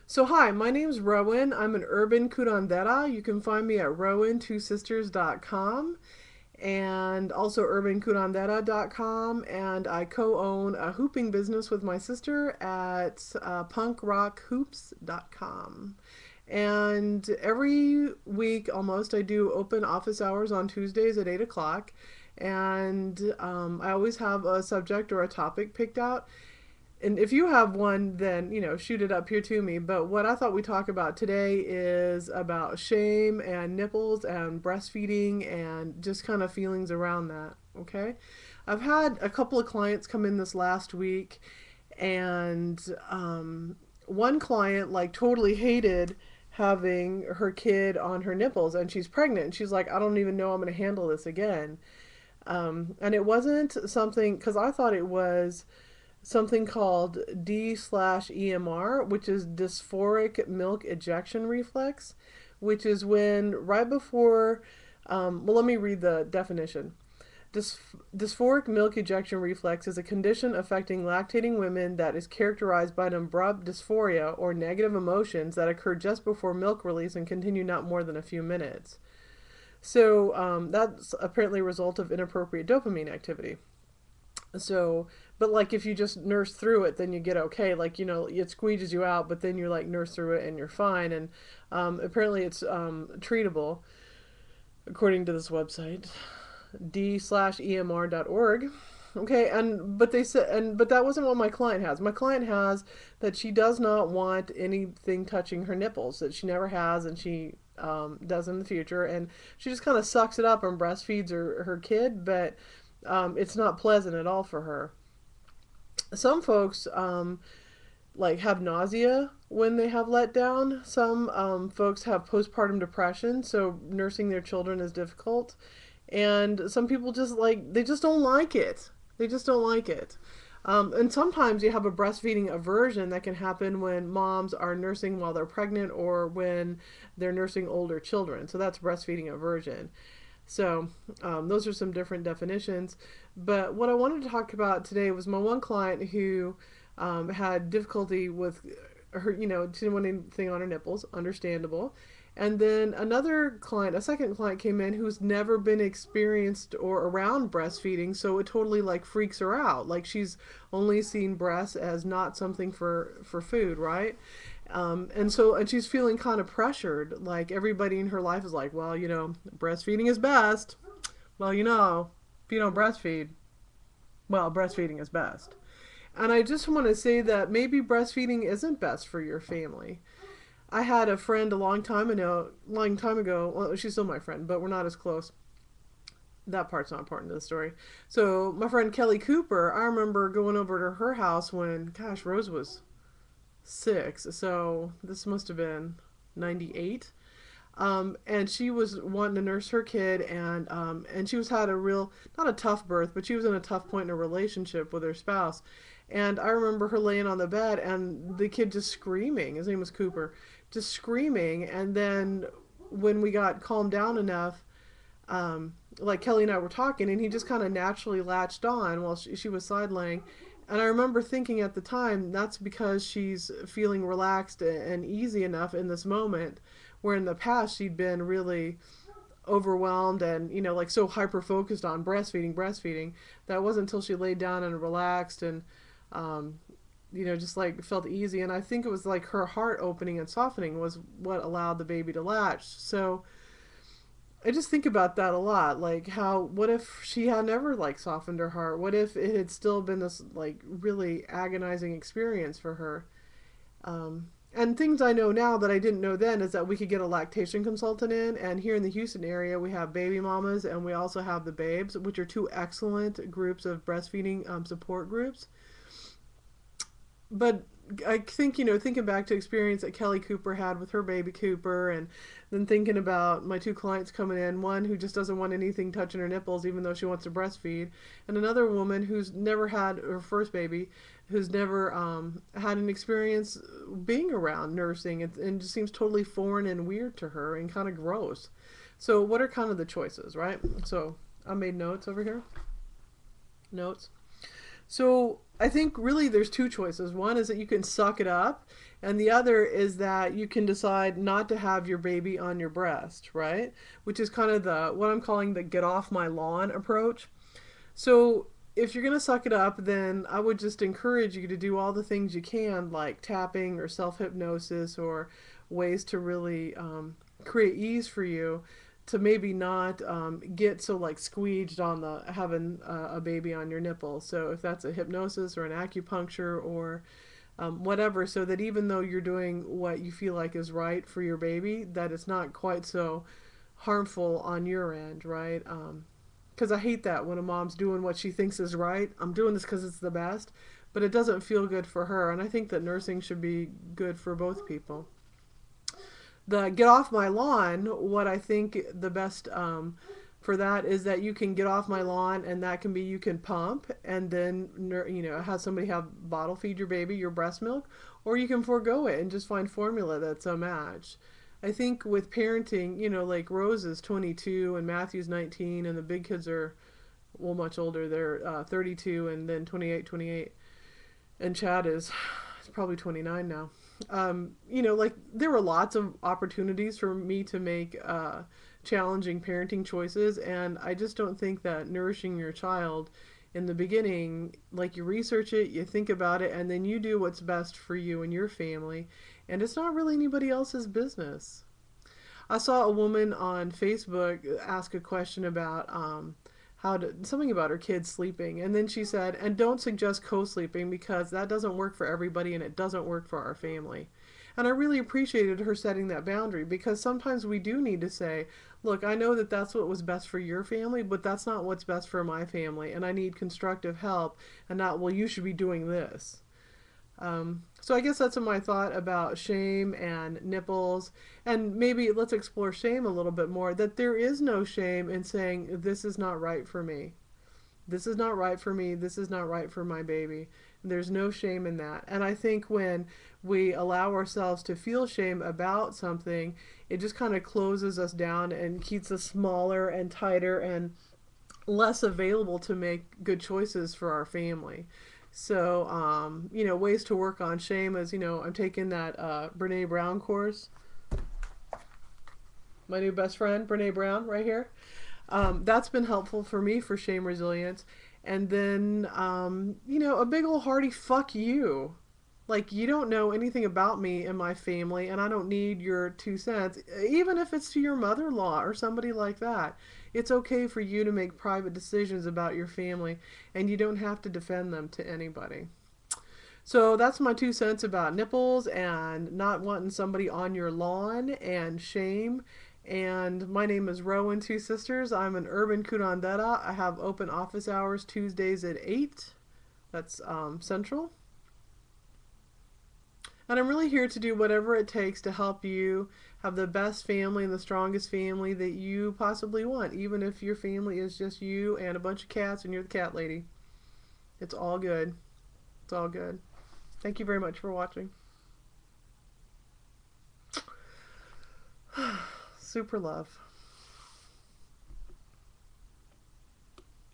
So hi, my name's Rowan. I'm an urban curandera. You can find me at rowan2sisters.com and also urbancurandera.com, and I co-own a hooping business with my sister at punkrockhoops.com. And every week almost I do open office hours on Tuesdays at 8 o'clock, and I always have a subject or a topic picked out, and if you have one, then shoot it up here to me. But what I thought we'd talk about today is about shame and nipples and breastfeeding and just kind of feelings around that. Okay, I've had a couple of clients come in this last week, and one client like totally hated having her kid on her nipples, and she's pregnant, and she's like, I don't even know I'm going to handle this again. And it wasn't something, because I thought it was something called D/EMR, which is dysphoric milk ejection reflex, which is when right before, well, let me read the definition. Dysphoric milk ejection reflex is a condition affecting lactating women that is characterized by an abrupt dysphoria or negative emotions that occur just before milk release and continue not more than a few minutes. So that's apparently a result of inappropriate dopamine activity. So, but like if you just nurse through it, then you get okay. Like, it squeezes you out, but then you like nurse through it and you're fine. And apparently it's treatable, according to this website, d/emr.org. Okay, and but they said, but that wasn't what my client has. My client has that she does not want anything touching her nipples, that she never has, and she does in the future, and she just kind of sucks it up and breastfeeds her kid, but it's not pleasant at all for her. Some folks like have nausea when they have letdown. Some folks have postpartum depression, so nursing their children is difficult. And some people just like, they just don't like it. They just don't like it. And sometimes you have a breastfeeding aversion that can happen when moms are nursing while they're pregnant or when they're nursing older children. So that's breastfeeding aversion. So those are some different definitions. But what I wanted to talk about today was my one client who had difficulty with her, she didn't want anything on her nipples, understandable. And then another client, a second client came in who's never been experienced or around breastfeeding, so it totally like freaks her out. Like she's only seen breasts as not something for food, right? And she's feeling kind of pressured. Like everybody in her life is like, well, breastfeeding is best. Well, if you don't breastfeed, well, breastfeeding is best. And I just want to say that maybe breastfeeding isn't best for your family. I had a friend a long time ago. Well, she's still my friend, but we're not as close. That part's not important to the story. So my friend Kelly Cooper, I remember going over to her house when, gosh, Rose was 6. So this must have been 98. And she was wanting to nurse her kid, and she was had a real, not a tough birth, but she was in a tough point in a relationship with her spouse. And I remember her laying on the bed and the kid just screaming. His name was Cooper, just screaming. And then when we got calmed down enough, like Kelly and I were talking, and he just kind of naturally latched on while she was side laying. And I remember thinking at the time, that's because she's feeling relaxed and easy enough in this moment, where in the past she'd been really overwhelmed and, like so hyper focused on breastfeeding. That wasn't until she laid down and relaxed and, just like felt easy. And I think it was like her heart opening and softening was what allowed the baby to latch. So I just think about that a lot. Like, what if she had never like softened her heart? What if it had still been this like really agonizing experience for her? And things I know now that I didn't know then is that we could get a lactation consultant in. And here in the Houston area, we have Baby Mamas and we also have the Babes, which are two excellent groups of breastfeeding support groups. But I think, thinking back to experience that Kelly Cooper had with her baby Cooper, and then thinking about my two clients coming in, one who just doesn't want anything touching her nipples even though she wants to breastfeed, and another woman who's never had her first baby, who's never had an experience being around nursing, and just seems totally foreign and weird to her and kind of gross. So what are kind of the choices, right? So I made notes over here. Notes. So I think really there's two choices. One is that you can suck it up, and the other is that you can decide not to have your baby on your breast, right? Which is kind of the what I'm calling the get off my lawn approach. So if you're gonna suck it up, then I would just encourage you to do all the things you can, like tapping or self hypnosis or ways to really create ease for you to maybe not get so like squeeged on the having a baby on your nipple. So if that's a hypnosis or an acupuncture or whatever, so that even though you're doing what you feel like is right for your baby, that it's not quite so harmful on your end, right? Because I hate that when a mom's doing what she thinks is right. I'm doing this because it's the best, but it doesn't feel good for her. And I think that nursing should be good for both people. The get off my lawn, what I think the best for that is that you can get off my lawn, and that can be you can pump and then have somebody have bottle feed your baby your breast milk, or you can forego it and just find formula that's a match. I think with parenting, like Rose is 22 and Matthew's 19, and the big kids are well much older. They're 32 and then 28, and Chad is probably 29 now. Like there were lots of opportunities for me to make challenging parenting choices, and I just don't think that nourishing your child in the beginning, like you research it, you think about it, and then you do what's best for you and your family, and it's not really anybody else's business. I saw a woman on Facebook ask a question about how to something about her kids sleeping, and then she said, "And don't suggest co-sleeping because that doesn't work for everybody and it doesn't work for our family." And I really appreciated her setting that boundary because sometimes we do need to say, "Look, I know that that's what was best for your family, but that's not what's best for my family, and I need constructive help, and not, well, you should be doing this." So I guess that's my thought about shame and nipples. And maybe let's explore shame a little bit more. That there is no shame in saying, this is not right for me. This is not right for me. This is not right for my baby. There's no shame in that. And I think when we allow ourselves to feel shame about something, it just kind of closes us down and keeps us smaller and tighter and less available to make good choices for our family. So, ways to work on shame is, I'm taking that Brene Brown course. My new best friend, Brene Brown, right here. That's been helpful for me for shame resilience. And then, a big old hearty fuck you. Like, you don't know anything about me and my family, and I don't need your 2 cents, even if it's to your mother in law or somebody like that. It's okay for you to make private decisions about your family, and you don't have to defend them to anybody. So that's my 2 cents about nipples and not wanting somebody on your lawn and shame. And my name is Rowan Two Sisters. I'm an urban curandera. I have open office hours Tuesdays at 8. That's Central. And I'm really here to do whatever it takes to help you have the best family and the strongest family that you possibly want, even if your family is just you and a bunch of cats and you're the cat lady. It's all good. It's all good. Thank you very much for watching. Super love.